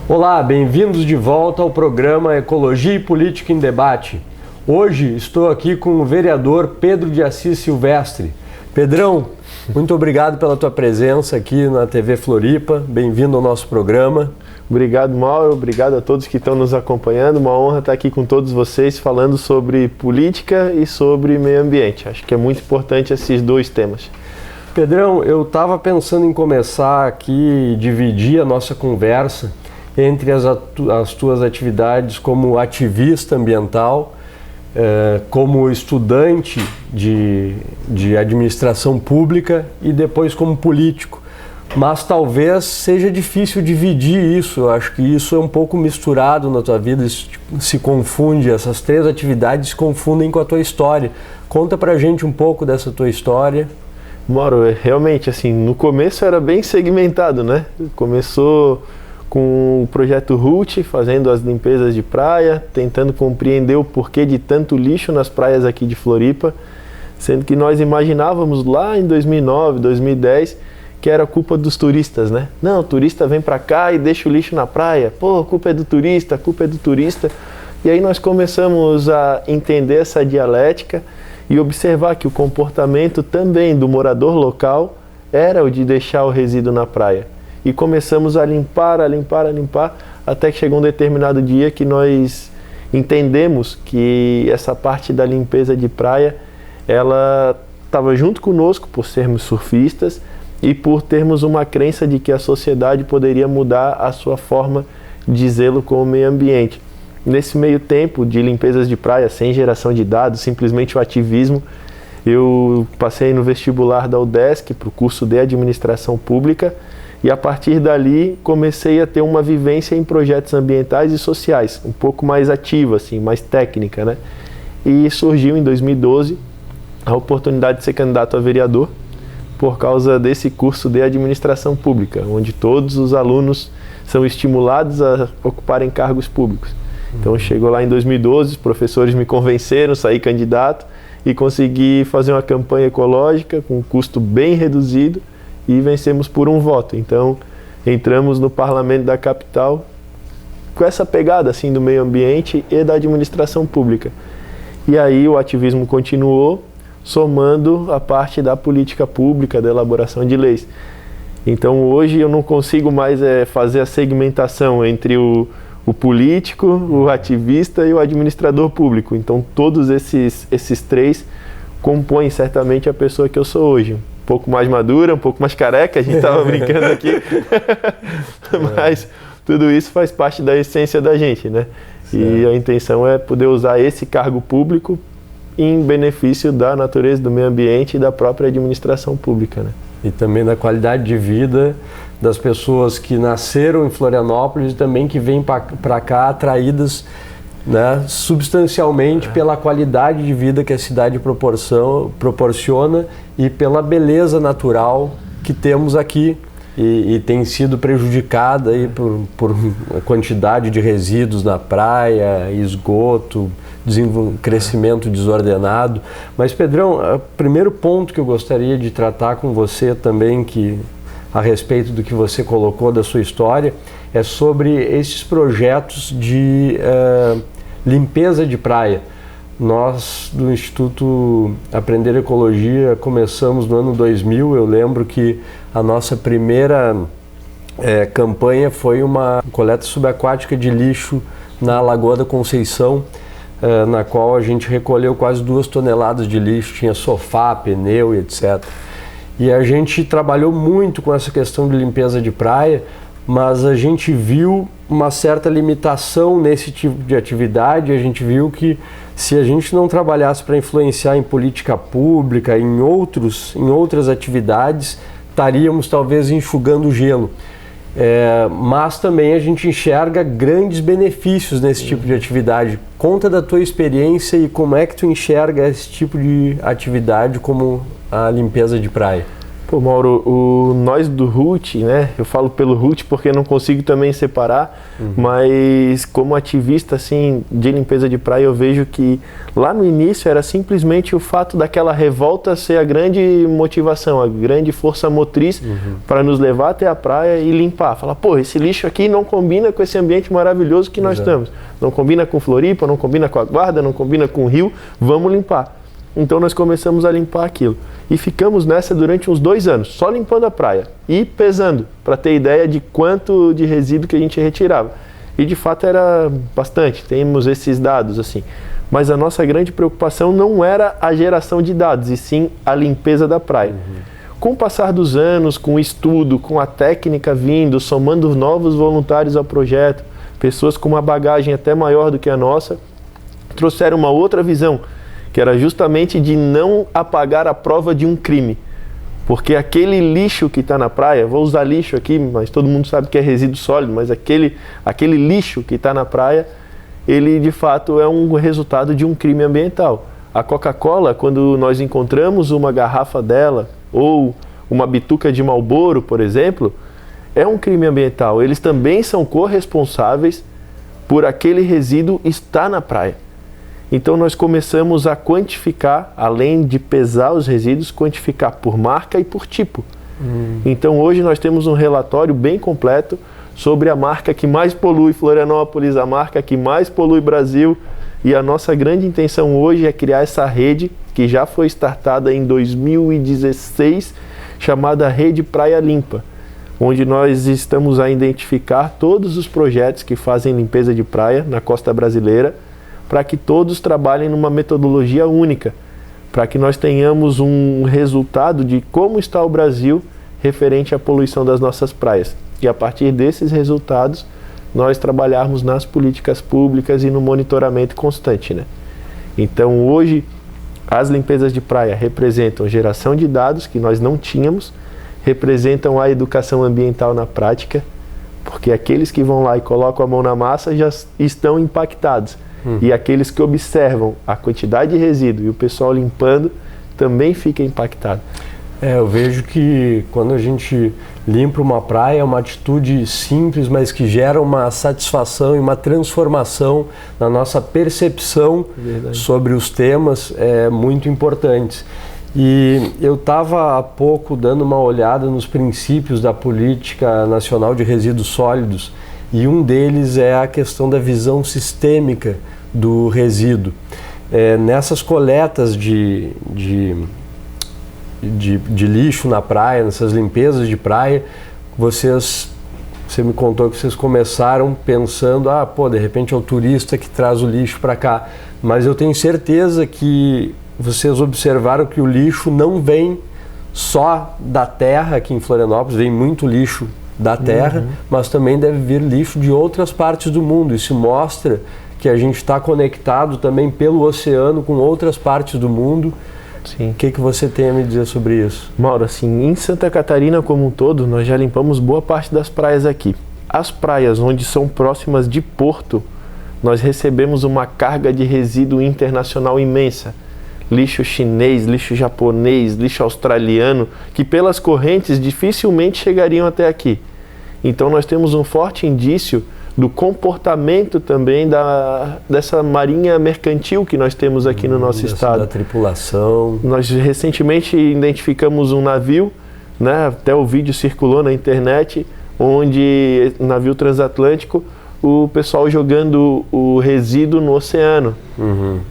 Olá, bem-vindos de volta ao programa Ecologia e Política em Debate. Hoje estou aqui com o vereador Pedro de Assis Silvestre. Pedrão, muito obrigado pela tua presença aqui na TV Floripa. Bem-vindo ao nosso programa. Obrigado, Mauro. Obrigado a todos que estão nos acompanhando. Uma honra estar aqui com todos vocês falando sobre política e sobre meio ambiente. Acho que é muito importante esses dois temas. Pedrão, eu estava pensando em começar aqui e dividir a nossa conversa entre as tuas atividades como ativista ambiental, como estudante de administração pública e depois como político. Mas talvez seja difícil dividir isso. Eu acho que isso é um pouco misturado na tua vida, isso se confunde, essas três atividades se confundem com a tua história. Conta pra gente um pouco dessa tua história. Mauro, realmente, assim, no começo era bem segmentado, né? Começou com o projeto RUT, fazendo as limpezas de praia, tentando compreender o porquê de tanto lixo nas praias aqui de Floripa, sendo que nós imaginávamos lá em 2009, 2010, que era culpa dos turistas, né? Não, o turista vem para cá e deixa o lixo na praia. Pô, a culpa é do turista, a culpa é do turista. E aí nós começamos a entender essa dialética e observar que o comportamento também do morador local era o de deixar o resíduo na praia. E começamos a limpar, até que chegou um determinado dia que nós entendemos que essa parte da limpeza de praia, ela estava junto conosco por sermos surfistas e por termos uma crença de que a sociedade poderia mudar a sua forma de zelo com o meio ambiente. Nesse meio tempo de limpezas de praia, sem geração de dados, simplesmente o ativismo, eu passei no vestibular da UDESC para o curso de Administração Pública e a partir dali comecei a ter uma vivência em projetos ambientais e sociais, um pouco mais ativa, assim, mais técnica, né? E surgiu em 2012 a oportunidade de ser candidato a vereador por causa desse curso de Administração Pública, onde todos os alunos são estimulados a ocuparem cargos públicos. Então chegou lá em 2012, os professores me convenceram, saí candidato e consegui fazer uma campanha ecológica com um custo bem reduzido e vencemos por um voto. Então entramos no parlamento da capital com essa pegada assim do meio ambiente e da administração pública. E aí o ativismo continuou, somando a parte da política pública, da elaboração de leis. Então hoje eu não consigo mais fazer a segmentação entre o político, o ativista e o administrador público. Então todos esses três compõem certamente a pessoa que eu sou hoje. Um pouco mais madura, um pouco mais careca, a gente estava brincando aqui. Mas tudo isso faz parte da essência da gente, né? Certo. E a intenção é poder usar esse cargo público em benefício da natureza, do meio ambiente e da própria administração pública, né? E também da qualidade de vida das pessoas que nasceram em Florianópolis e também que vêm para cá atraídas, né, substancialmente pela qualidade de vida que a cidade proporciona e pela beleza natural que temos aqui e tem sido prejudicada aí por a quantidade de resíduos na praia, esgoto, crescimento desordenado. Mas, Pedrão, o primeiro ponto que eu gostaria de tratar com você também, a respeito do que você colocou da sua história, é sobre esses projetos de limpeza de praia. Nós, do Instituto Aprender Ecologia, começamos no ano 2000. Eu lembro que a nossa primeira campanha foi uma coleta subaquática de lixo na Lagoa da Conceição, na qual a gente recolheu quase 2 toneladas de lixo, tinha sofá, pneu e etc. E a gente trabalhou muito com essa questão de limpeza de praia, mas a gente viu uma certa limitação nesse tipo de atividade. A gente viu que se a gente não trabalhasse para influenciar em política pública, em outras atividades, estaríamos talvez enxugando gelo. Mas também a gente enxerga grandes benefícios nesse tipo de atividade. Conta da tua experiência e como é que tu enxerga esse tipo de atividade como a limpeza de praia. Pô, Mauro, nós do RUT, né? Eu falo pelo RUT porque não consigo também separar, mas como ativista, assim, de limpeza de praia, eu vejo que lá no início era simplesmente o fato daquela revolta ser a grande motivação, a grande força motriz para nos levar até a praia e limpar. Falar, pô, esse lixo aqui não combina com esse ambiente maravilhoso que nós estamos. Não combina com Floripa, não combina com a Guarda, não combina com o Rio, vamos limpar. Então nós começamos a limpar aquilo. E ficamos nessa durante uns 2 anos, só limpando a praia e pesando, para ter ideia de quanto de resíduo que a gente retirava. E de fato era bastante, temos esses dados assim. Mas a nossa grande preocupação não era a geração de dados, e sim a limpeza da praia. Com o passar dos anos, com o estudo, com a técnica vindo, somando novos voluntários ao projeto, pessoas com uma bagagem até maior do que a nossa, trouxeram uma outra visão, que era justamente de não apagar a prova de um crime. Porque aquele lixo que está na praia, vou usar lixo aqui, mas todo mundo sabe que é resíduo sólido, mas aquele lixo que está na praia, ele de fato é um resultado de um crime ambiental. A Coca-Cola, quando nós encontramos uma garrafa dela, ou uma bituca de Marlboro, por exemplo, é um crime ambiental. Eles também são corresponsáveis por aquele resíduo estar na praia. Então nós começamos a quantificar, além de pesar os resíduos, quantificar por marca e por tipo. Então hoje nós temos um relatório bem completo sobre a marca que mais polui Florianópolis, a marca que mais polui Brasil, e a nossa grande intenção hoje é criar essa rede, que já foi startada em 2016, chamada Rede Praia Limpa, onde nós estamos a identificar todos os projetos que fazem limpeza de praia na costa brasileira, para que todos trabalhem numa metodologia única, para que nós tenhamos um resultado de como está o Brasil referente à poluição das nossas praias. E a partir desses resultados, nós trabalharmos nas políticas públicas e no monitoramento constante, né? Então hoje, as limpezas de praia representam geração de dados que nós não tínhamos, representam a educação ambiental na prática, porque aqueles que vão lá e colocam a mão na massa já estão impactados. E aqueles que observam a quantidade de resíduo e o pessoal limpando também fica impactado. Eu vejo que quando a gente limpa uma praia é uma atitude simples, mas que gera uma satisfação e uma transformação na nossa percepção sobre os temas muito importantes. E eu estava há pouco dando uma olhada nos princípios da Política Nacional de Resíduos Sólidos, e um deles é a questão da visão sistêmica do resíduo. Nessas coletas de lixo na praia, nessas limpezas de praia, você me contou que vocês começaram pensando, de repente é o turista que traz o lixo para cá, mas eu tenho certeza que vocês observaram que o lixo não vem só da terra aqui em Florianópolis, vem muito lixo da terra, mas também deve vir lixo de outras partes do mundo. Isso mostra que a gente está conectado também pelo oceano com outras partes do mundo. Sim. O que você tem a me dizer sobre isso? Mauro, assim, em Santa Catarina como um todo, nós já limpamos boa parte das praias aqui. As praias onde são próximas de porto, nós recebemos uma carga de resíduo internacional imensa. Lixo chinês, lixo japonês, lixo australiano, que pelas correntes dificilmente chegariam até aqui. Então nós temos um forte indício do comportamento também dessa marinha mercantil que nós temos aqui no nosso estado. Da tripulação. Nós recentemente identificamos um navio, né, até o vídeo circulou na internet, onde um navio transatlântico, o pessoal jogando o resíduo no oceano.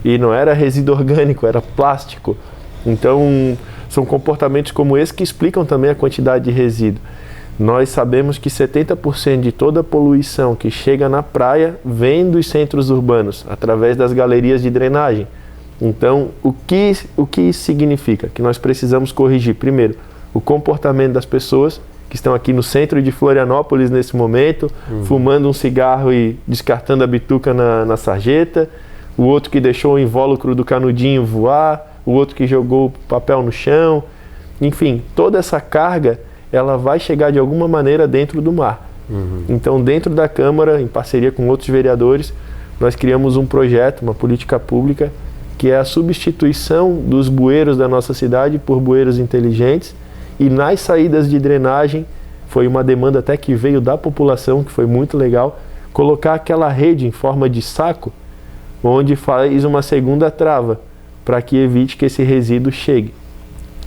E não era resíduo orgânico, era plástico. Então, são comportamentos como esse que explicam também a quantidade de resíduo. Nós sabemos que 70% de toda a poluição que chega na praia vem dos centros urbanos, através das galerias de drenagem. Então, o que isso significa? Que nós precisamos corrigir, primeiro, o comportamento das pessoas que estão aqui no centro de Florianópolis nesse momento, fumando um cigarro e descartando a bituca na sarjeta, o outro que deixou o invólucro do canudinho voar, o outro que jogou papel no chão. Enfim, toda essa carga, ela vai chegar de alguma maneira dentro do mar. Então, dentro da Câmara, em parceria com outros vereadores, nós criamos um projeto, uma política pública, que é a substituição dos bueiros da nossa cidade por bueiros inteligentes, E nas saídas de drenagem, foi uma demanda até que veio da população, que foi muito legal, colocar aquela rede em forma de saco, onde faz uma segunda trava, para que evite que esse resíduo chegue.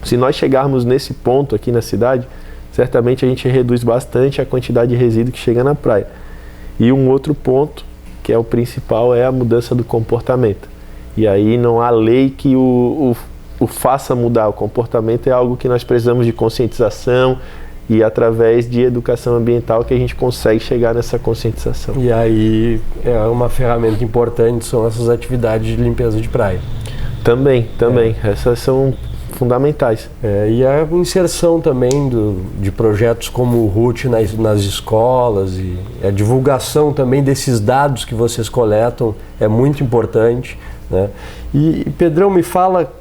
Se nós chegarmos nesse ponto aqui na cidade, certamente a gente reduz bastante a quantidade de resíduo que chega na praia. E um outro ponto, que é o principal, é a mudança do comportamento. E aí não há lei que o faça mudar. O comportamento é algo que nós precisamos de conscientização e através de educação ambiental que a gente consegue chegar nessa conscientização. E aí é uma ferramenta importante, são essas atividades de limpeza de praia. Também. Essas são fundamentais. E a inserção também de projetos como o RUT nas escolas e a divulgação também desses dados que vocês coletam é muito importante, né? E Pedrão, me fala,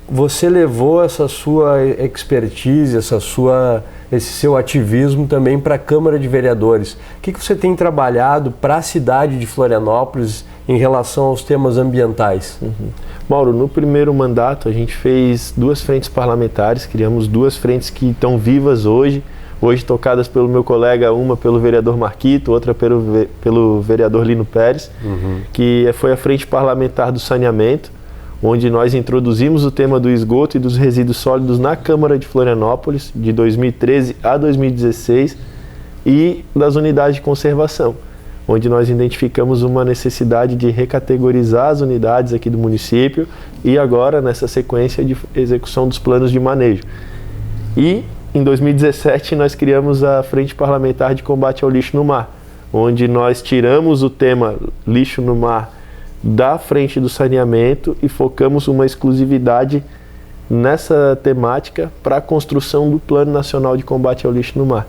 você levou essa sua expertise, esse seu ativismo também para a Câmara de Vereadores. O que você tem trabalhado para a cidade de Florianópolis em relação aos temas ambientais? Mauro, no primeiro mandato a gente fez 2 frentes parlamentares, criamos 2 frentes que estão vivas hoje tocadas pelo meu colega, uma pelo vereador Marquito, outra pelo vereador Lino Pérez, que foi a frente parlamentar do saneamento, onde nós introduzimos o tema do esgoto e dos resíduos sólidos na Câmara de Florianópolis, de 2013 a 2016, e das unidades de conservação, onde nós identificamos uma necessidade de recategorizar as unidades aqui do município e agora nessa sequência de execução dos planos de manejo. E em 2017 nós criamos a Frente Parlamentar de Combate ao Lixo no Mar, onde nós tiramos o tema lixo no mar da frente do saneamento e focamos uma exclusividade nessa temática para a construção do Plano Nacional de Combate ao Lixo no Mar.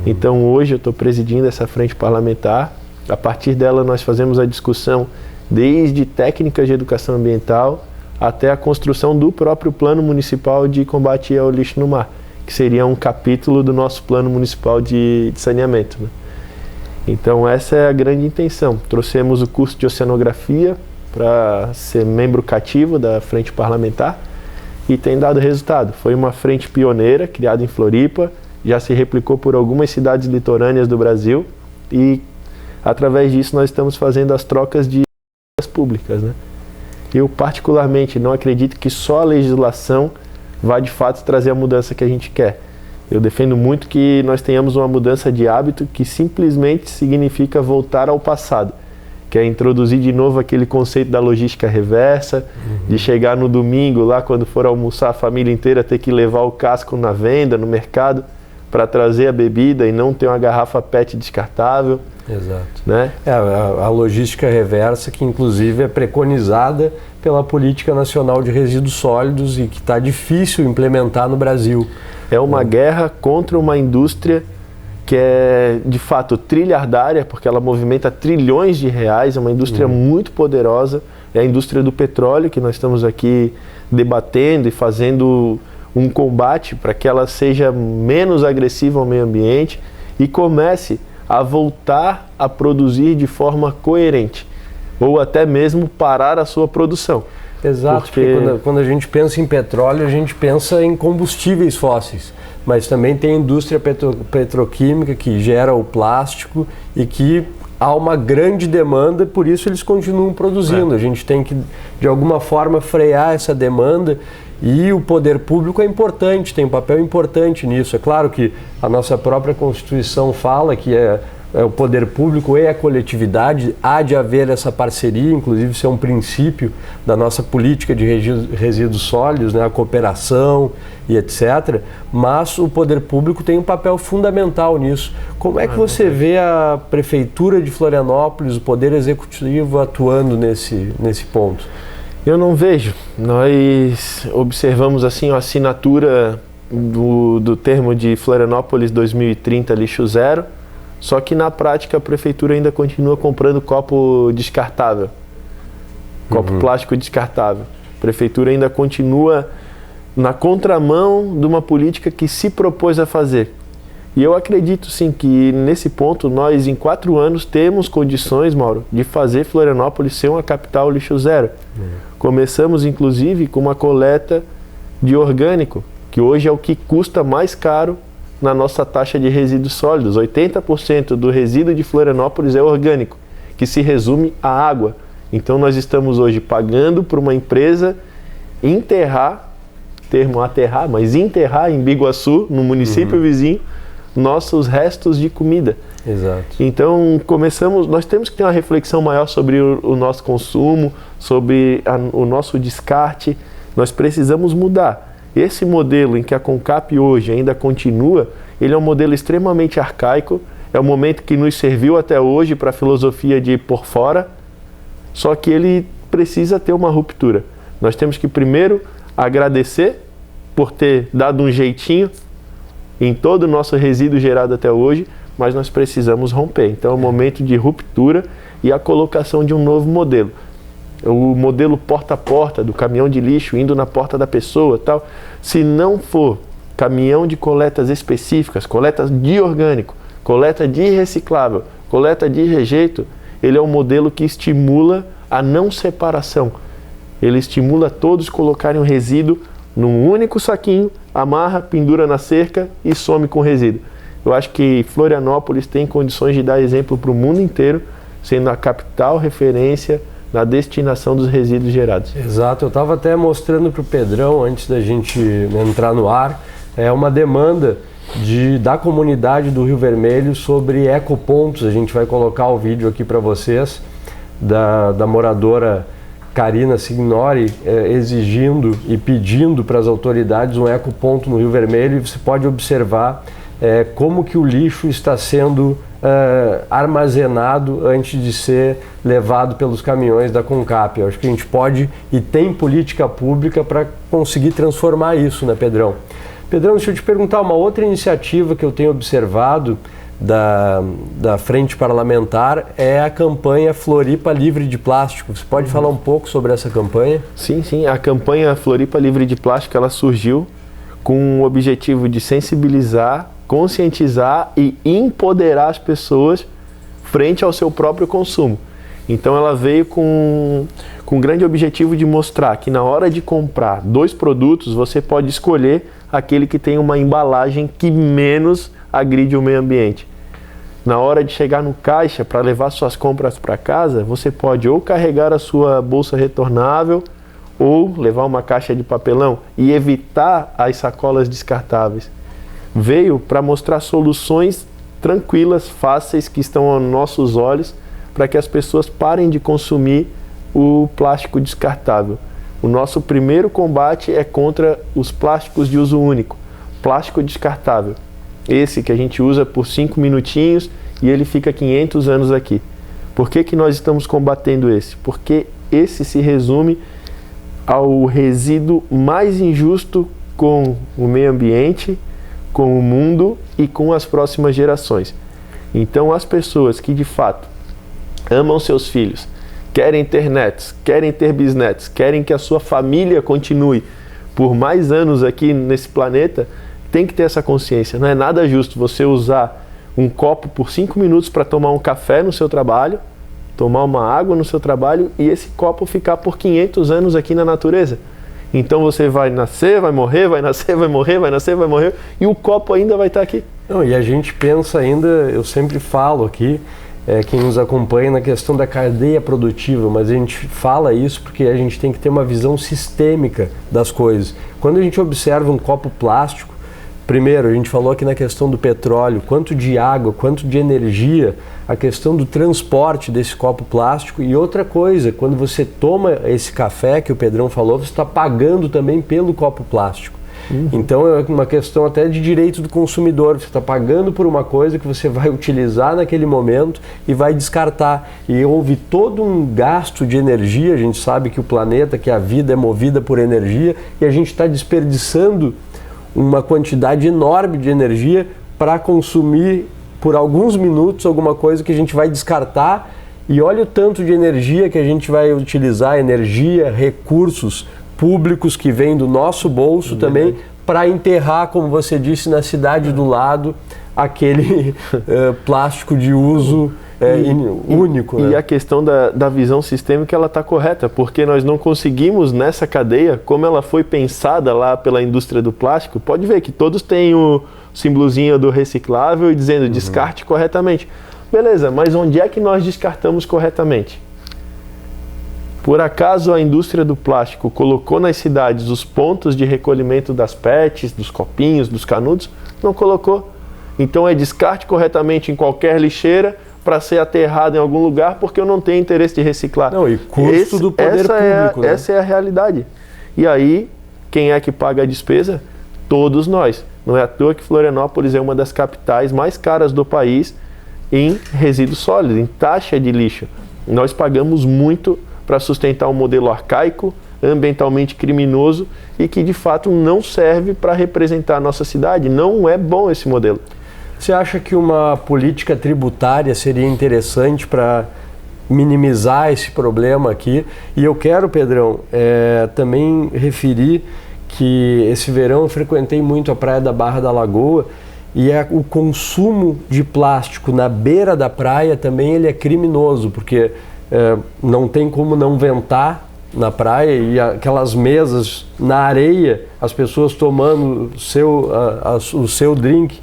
Então hoje eu estou presidindo essa frente parlamentar. A partir dela nós fazemos a discussão desde técnicas de educação ambiental até a construção do próprio Plano Municipal de Combate ao Lixo no Mar, que seria um capítulo do nosso Plano Municipal de Saneamento, né? Então essa é a grande intenção. Trouxemos o curso de oceanografia para ser membro cativo da frente parlamentar e tem dado resultado. Foi uma frente pioneira, criada em Floripa, já se replicou por algumas cidades litorâneas do Brasil e através disso nós estamos fazendo as trocas de públicas, né? Eu particularmente não acredito que só a legislação vai de fato trazer a mudança que a gente quer. Eu defendo muito que nós tenhamos uma mudança de hábito que simplesmente significa voltar ao passado, que é introduzir de novo aquele conceito da logística reversa, de chegar no domingo lá quando for almoçar a família inteira ter que levar o casco na venda, no mercado, para trazer a bebida e não ter uma garrafa PET descartável. Exato. Né? A logística reversa que inclusive é preconizada pela Política Nacional de Resíduos Sólidos e que está difícil implementar no Brasil. É uma guerra contra uma indústria que é de fato trilhardária, porque ela movimenta trilhões de reais, é uma indústria muito poderosa, é a indústria do petróleo que nós estamos aqui debatendo e fazendo um combate para que ela seja menos agressiva ao meio ambiente e comece a voltar a produzir de forma coerente, ou até mesmo parar a sua produção. Exato, porque quando a gente pensa em petróleo, a gente pensa em combustíveis fósseis, mas também tem a indústria petroquímica que gera o plástico e que há uma grande demanda, por isso eles continuam produzindo. A gente tem que, de alguma forma, frear essa demanda e o poder público é importante, tem um papel importante nisso. É claro que a nossa própria Constituição fala que o poder público e a coletividade, há de haver essa parceria, inclusive isso é um princípio da nossa política de resíduos sólidos, né, a cooperação e etc. Mas o poder público tem um papel fundamental nisso. Como é que você vê a Prefeitura de Florianópolis, o Poder Executivo atuando nesse ponto? Eu não vejo. Nós observamos assim a assinatura do termo de Florianópolis 2030 lixo zero, só que na prática a prefeitura ainda continua comprando copo descartável, copo plástico descartável. A prefeitura ainda continua na contramão de uma política que se propôs a fazer. E eu acredito sim que nesse ponto nós em 4 anos temos condições, Mauro, de fazer Florianópolis ser uma capital lixo zero. Começamos inclusive com uma coleta de orgânico que hoje é o que custa mais caro na nossa taxa de resíduos sólidos. 80% do resíduo de Florianópolis é orgânico, que se resume à água. Então nós estamos hoje pagando para uma empresa enterrar, termo aterrar, mas enterrar em Biguaçu, no município vizinho, nossos restos de comida. Exato. Então nós temos que ter uma reflexão maior sobre o nosso consumo, sobre o nosso descarte. Nós precisamos mudar. Esse modelo em que a CONCAP hoje ainda continua, ele é um modelo extremamente arcaico, é um momento que nos serviu até hoje para a filosofia de por fora, só que ele precisa ter uma ruptura. Nós temos que primeiro agradecer por ter dado um jeitinho em todo o nosso resíduo gerado até hoje, mas nós precisamos romper. Então é um momento de ruptura e a colocação de um novo modelo. O modelo porta a porta, do caminhão de lixo indo na porta da pessoa, tal. Se não for caminhão de coletas específicas, coletas de orgânico, coleta de reciclável, coleta de rejeito, ele é um modelo que estimula a não separação. Ele estimula todos colocarem o resíduo num único saquinho, amarra, pendura na cerca e some com o resíduo. Eu acho que Florianópolis tem condições de dar exemplo para o mundo inteiro, sendo a capital referência na destinação dos resíduos gerados. Exato, eu estava até mostrando para o Pedrão, antes da gente entrar no ar, uma demanda da comunidade do Rio Vermelho sobre ecopontos. A gente vai colocar o vídeo aqui para vocês, da moradora Karina Signori exigindo e pedindo para as autoridades um ecoponto no Rio Vermelho, e você pode observar como que o lixo está sendo armazenado antes de ser levado pelos caminhões da CONCAP. Eu acho que a gente pode e tem política pública para conseguir transformar isso, né, Pedrão? Pedrão, deixa eu te perguntar, uma outra iniciativa que eu tenho observado da Frente Parlamentar é a campanha Floripa Livre de Plástico. Você pode falar um pouco sobre essa campanha? Sim, sim. A campanha Floripa Livre de Plástico, ela surgiu com o objetivo de sensibilizar, conscientizar e empoderar as pessoas frente ao seu próprio consumo. Então ela veio com o grande objetivo de mostrar que na hora de comprar 2 produtos, você pode escolher aquele que tem uma embalagem que menos agride o meio ambiente. Na hora de chegar no caixa para levar suas compras para casa, você pode ou carregar a sua bolsa retornável ou levar uma caixa de papelão e evitar as sacolas descartáveis. Veio para mostrar soluções tranquilas, fáceis, que estão aos nossos olhos, para que as pessoas parem de consumir o plástico descartável. O nosso primeiro combate é contra os plásticos de uso único, plástico descartável. Esse que a gente usa por 5 minutinhos e ele fica 500 anos aqui. Por que nós estamos combatendo esse? Porque esse se resume ao resíduo mais injusto com o meio ambiente, com o mundo e com as próximas gerações. Então as pessoas que de fato amam seus filhos, querem ter netos, querem ter bisnetos, querem que a sua família continue por mais anos aqui nesse planeta, tem que ter essa consciência. Não é nada justo você usar um copo por 5 minutos para tomar um café no seu trabalho, tomar uma água no seu trabalho e esse copo ficar por 500 anos aqui na natureza. Então você vai nascer, vai morrer, vai nascer, vai morrer, vai nascer, vai morrer e o copo ainda vai estar aqui. Não, e a gente pensa ainda, eu sempre falo aqui, quem nos acompanha na questão da cadeia produtiva, mas a gente fala isso porque a gente tem que ter uma visão sistêmica das coisas. Quando a gente observa um copo plástico, primeiro, a gente falou aqui na questão do petróleo, quanto de água, quanto de energia, a questão do transporte desse copo plástico. E outra coisa, quando você toma esse café que o Pedrão falou, você está pagando também pelo copo plástico. Então é uma questão até de direito do consumidor, você está pagando por uma coisa que você vai utilizar naquele momento e vai descartar. E houve todo um gasto de energia, a gente sabe que o planeta, que a vida é movida por energia, e a gente está desperdiçando uma quantidade enorme de energia para consumir por alguns minutos alguma coisa que a gente vai descartar, e olha o tanto de energia que a gente vai utilizar, energia, recursos públicos que vêm do nosso bolso também, para enterrar, como você disse, na cidade do lado, aquele plástico de uso único. E né? a questão da visão sistêmica, ela está correta, porque nós não conseguimos nessa cadeia, como ela foi pensada lá pela indústria do plástico, pode ver que todos têm o símbolozinho do reciclável e dizendo descarte corretamente. Beleza, mas onde é que nós descartamos corretamente? Por acaso a indústria do plástico colocou nas cidades os pontos de recolhimento das PETs, dos copinhos, dos canudos? Não colocou. Então é descarte corretamente em qualquer lixeira para ser aterrado em algum lugar porque eu não tenho interesse de reciclar. Não, e custo do poder público. Né? Essa é a realidade. E aí, quem é que paga a despesa? Todos nós. Não é à toa que Florianópolis é uma das capitais mais caras do país em resíduos sólidos, em taxa de lixo. Nós pagamos muito para sustentar um modelo arcaico, ambientalmente criminoso e que de fato não serve para representar a nossa cidade. Não é bom esse modelo. Você acha que uma política tributária seria interessante para minimizar esse problema aqui? E eu quero, Pedrão, também referir que esse verão eu frequentei muito a praia da Barra da Lagoa e o consumo de plástico na beira da praia também ele é criminoso, porque não tem como não ventar na praia e aquelas mesas na areia, as pessoas tomando o seu drink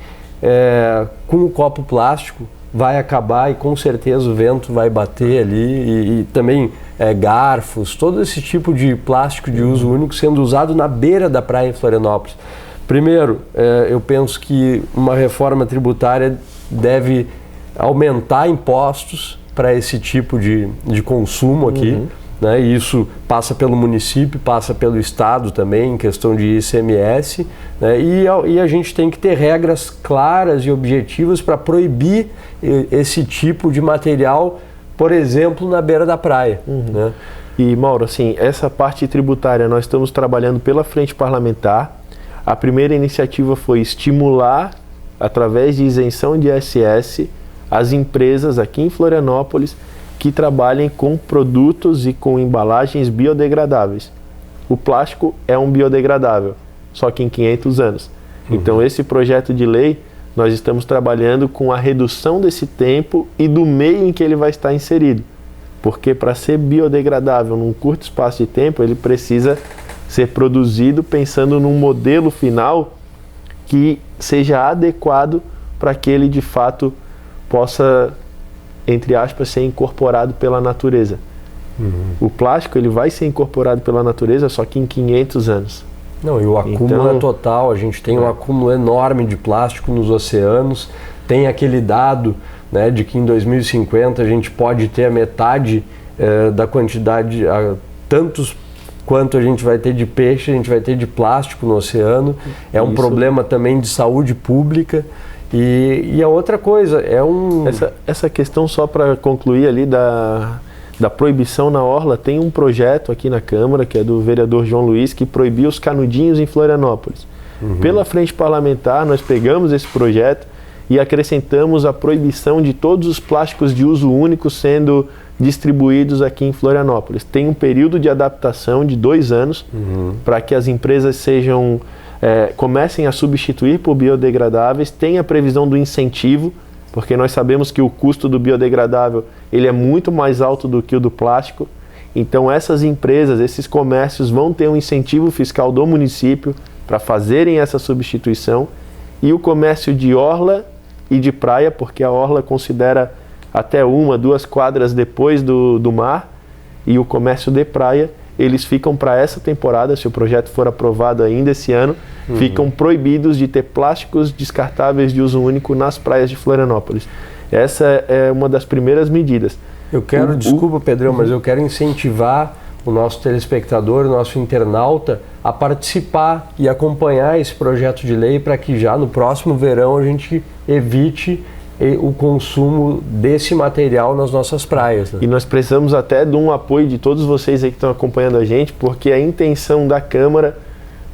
com o copo plástico, vai acabar e com certeza o vento vai bater ali e também garfos, todo esse tipo de plástico de uso único sendo usado na beira da praia em Florianópolis. Primeiro, eu penso que uma reforma tributária deve aumentar impostos para esse tipo de consumo aqui, né? E isso passa pelo município, passa pelo estado também, em questão de ICMS, né? E a gente tem que ter regras claras e objetivas para proibir esse tipo de material, por exemplo, na beira da praia. Né? E, Mauro, assim, essa parte tributária nós estamos trabalhando pela frente parlamentar. A primeira iniciativa foi estimular, através de isenção de ISS, as empresas aqui em Florianópolis que trabalhem com produtos e com embalagens biodegradáveis. O plástico é um biodegradável, só que em 500 anos. Então, esse projeto de lei, nós estamos trabalhando com a redução desse tempo e do meio em que ele vai estar inserido. Porque para ser biodegradável num curto espaço de tempo, ele precisa ser produzido pensando num modelo final que seja adequado para que ele de fato possa, entre aspas, ser incorporado pela natureza. O plástico ele vai ser incorporado pela natureza só que em 500 anos. Não, e o acúmulo é total, a gente tem um acúmulo enorme de plástico nos oceanos, tem aquele dado, né, de que em 2050 a gente pode ter a metade da quantidade, tantos quanto a gente vai ter de peixe, a gente vai ter de plástico no oceano. É um problema também de saúde pública. E a outra coisa, Essa questão, só para concluir ali, da proibição na orla, tem um projeto aqui na Câmara, que é do vereador João Luiz, que proibiu os canudinhos em Florianópolis. Pela frente parlamentar, nós pegamos esse projeto e acrescentamos a proibição de todos os plásticos de uso único sendo distribuídos aqui em Florianópolis. Tem um período de adaptação de 2 anos para que as empresas comecem a substituir por biodegradáveis. Tem a previsão do incentivo, porque nós sabemos que o custo do biodegradável ele é muito mais alto do que o do plástico. Então essas empresas, esses comércios vão ter um incentivo fiscal do município para fazerem essa substituição. E o comércio de orla e de praia, porque a orla considera até 1, 2 quadras depois do mar, e o comércio de praia, eles ficam para essa temporada, se o projeto for aprovado ainda esse ano, ficam proibidos de ter plásticos descartáveis de uso único nas praias de Florianópolis. Essa é uma das primeiras medidas. Eu quero, desculpa Pedrão, mas eu quero incentivar o nosso telespectador, o nosso internauta a participar e acompanhar esse projeto de lei para que já no próximo verão a gente evite o consumo desse material nas nossas praias. Né? E nós precisamos até de um apoio de todos vocês aí que estão acompanhando a gente, porque a intenção da Câmara,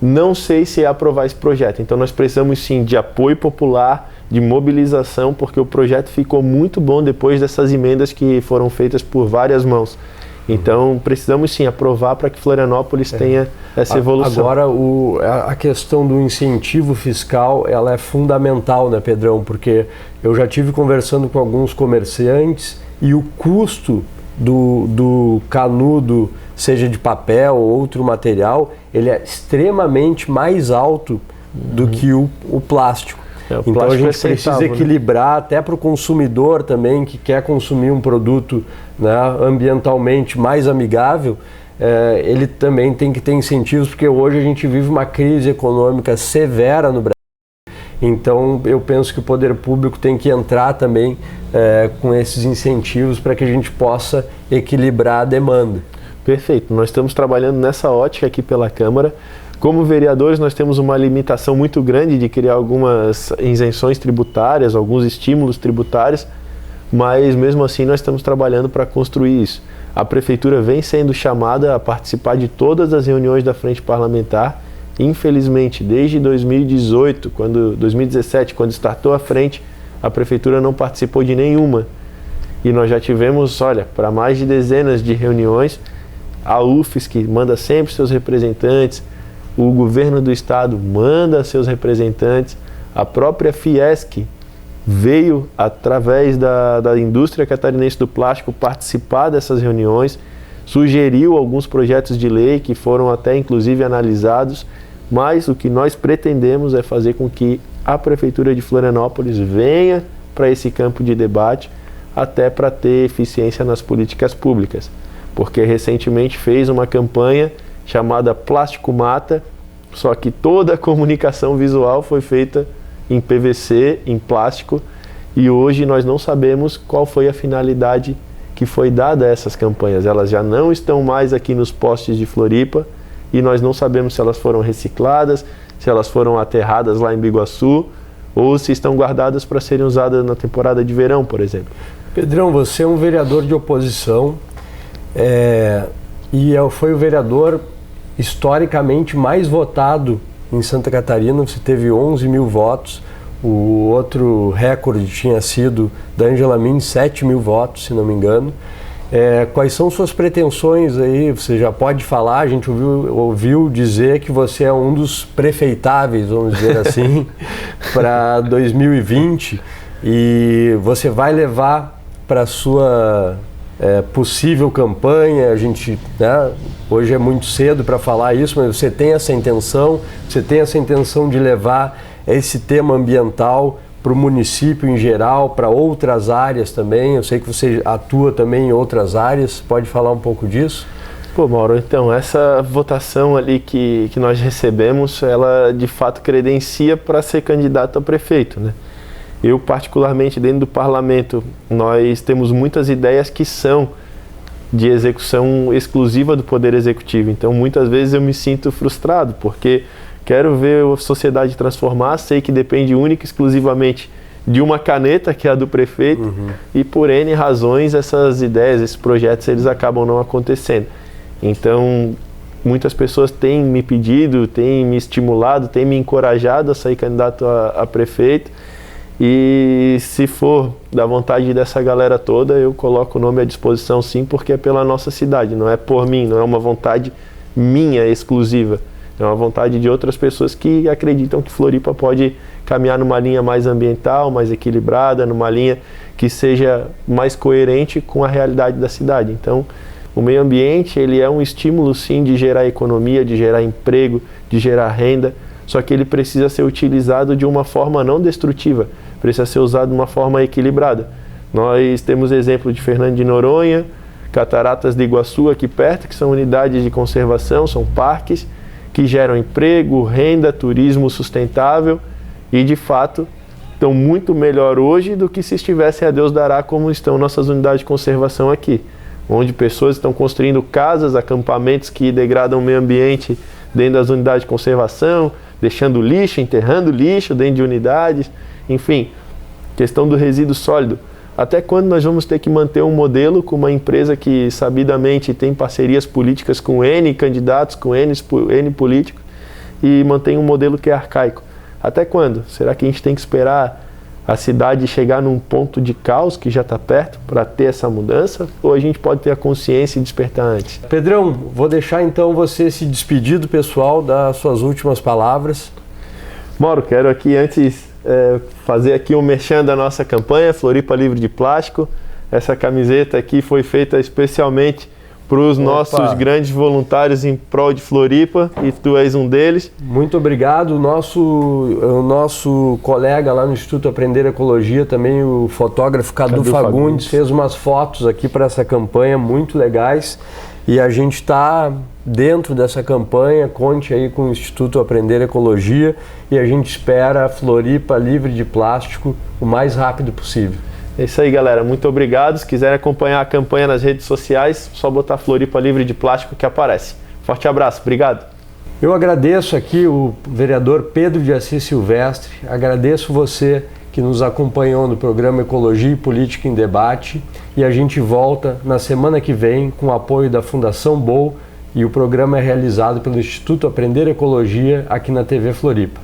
não sei se é aprovar esse projeto. Então nós precisamos sim de apoio popular, de mobilização, porque o projeto ficou muito bom depois dessas emendas que foram feitas por várias mãos. Então, precisamos sim aprovar para que Florianópolis tenha essa evolução. Agora, a questão do incentivo fiscal, ela é fundamental, né, Pedrão? Porque eu já tive conversando com alguns comerciantes e o custo do canudo, seja de papel ou outro material, ele é extremamente mais alto do que o plástico. Então a gente precisa equilibrar, até para o consumidor também, que quer consumir um produto, né, ambientalmente mais amigável, ele também tem que ter incentivos, porque hoje a gente vive uma crise econômica severa no Brasil. Então eu penso que o poder público tem que entrar também com esses incentivos para que a gente possa equilibrar a demanda. Perfeito, nós estamos trabalhando nessa ótica aqui pela Câmara. Como vereadores, nós temos uma limitação muito grande de criar algumas isenções tributárias, alguns estímulos tributários, mas mesmo assim nós estamos trabalhando para construir isso. A Prefeitura vem sendo chamada a participar de todas as reuniões da Frente Parlamentar. Infelizmente, desde 2017, quando startou a Frente, a Prefeitura não participou de nenhuma. E nós já tivemos, para mais de dezenas de reuniões, a UFSC manda sempre seus representantes, o governo do estado manda seus representantes, a própria Fiesc veio, através da indústria catarinense do plástico, participar dessas reuniões, sugeriu alguns projetos de lei que foram até inclusive analisados, mas o que nós pretendemos é fazer com que a Prefeitura de Florianópolis venha para esse campo de debate, até para ter eficiência nas políticas públicas, porque recentemente fez uma campanha chamada Plástico Mata, só que toda a comunicação visual foi feita em PVC, em plástico, e hoje nós não sabemos qual foi a finalidade que foi dada a essas campanhas. Elas já não estão mais aqui nos postes de Floripa, e nós não sabemos se elas foram recicladas, se elas foram aterradas lá em Biguaçu, ou se estão guardadas para serem usadas na temporada de verão, por exemplo. Pedrão, você é um vereador de oposição, e foi o vereador historicamente mais votado em Santa Catarina. Você teve 11 mil votos, o outro recorde tinha sido da Ângela Min, 7 mil votos, se não me engano. Quais são suas pretensões aí? Você já pode falar, a gente ouviu dizer que você é um dos prefeitáveis, vamos dizer assim, para 2020, e você vai levar para a sua possível campanha. A gente, né, hoje é muito cedo para falar isso, mas você tem essa intenção de levar esse tema ambiental para o município em geral, para outras áreas também. Eu sei que você atua também em outras áreas, pode falar um pouco disso? Pô, Mauro, então, essa votação ali que nós recebemos, ela de fato credencia para ser candidato a prefeito, né? Eu, particularmente, dentro do parlamento, nós temos muitas ideias que são de execução exclusiva do Poder Executivo. Então, muitas vezes eu me sinto frustrado, porque quero ver a sociedade transformar, sei que depende única e exclusivamente de uma caneta, que é a do prefeito, e por N razões essas ideias, esses projetos, eles acabam não acontecendo. Então, muitas pessoas têm me pedido, têm me estimulado, têm me encorajado a sair candidato a prefeito. E se for da vontade dessa galera toda, eu coloco o nome à disposição sim, porque é pela nossa cidade, não é por mim, não é uma vontade minha exclusiva, é uma vontade de outras pessoas que acreditam que Floripa pode caminhar numa linha mais ambiental, mais equilibrada, numa linha que seja mais coerente com a realidade da cidade. Então, o meio ambiente, ele é um estímulo sim de gerar economia, de gerar emprego, de gerar renda, só que ele precisa ser utilizado de uma forma não destrutiva, precisa ser usado de uma forma equilibrada. Nós temos exemplo de Fernando de Noronha, Cataratas de Iguaçu aqui perto, que são unidades de conservação, são parques que geram emprego, renda, turismo sustentável e de fato estão muito melhor hoje do que se estivessem a Deus dará como estão nossas unidades de conservação aqui, onde pessoas estão construindo casas, acampamentos que degradam o meio ambiente dentro das unidades de conservação, deixando lixo, enterrando lixo dentro de unidades, enfim, questão do resíduo sólido. Até quando nós vamos ter que manter um modelo com uma empresa que sabidamente tem parcerias políticas com N candidatos, com N políticos, e mantém um modelo que é arcaico? Até quando? Será que a gente tem que esperar a cidade chegar num ponto de caos que já está perto para ter essa mudança, ou a gente pode ter a consciência e despertar antes? Pedrão, vou deixar então você se despedir do pessoal, dar suas últimas palavras. Mauro, quero aqui antes fazer aqui um merchan da nossa campanha Floripa Livre de Plástico. Essa camiseta aqui foi feita especialmente para os nossos grandes voluntários em prol de Floripa, e tu és um deles. Muito obrigado. O nosso colega lá no Instituto Aprender Ecologia, também o fotógrafo Cadu Fagundes, fez umas fotos aqui para essa campanha muito legais, e a gente está dentro dessa campanha. Conte aí com o Instituto Aprender Ecologia, e a gente espera a Floripa livre de plástico o mais rápido possível. É isso aí, galera. Muito obrigado. Se quiserem acompanhar a campanha nas redes sociais, só botar Floripa Livre de Plástico que aparece. Forte abraço. Obrigado. Eu agradeço aqui o vereador Pedro de Assis Silvestre, agradeço você que nos acompanhou no programa Ecologia e Política em Debate, e a gente volta na semana que vem com o apoio da Fundação BOL, e o programa é realizado pelo Instituto Aprender Ecologia aqui na TV Floripa.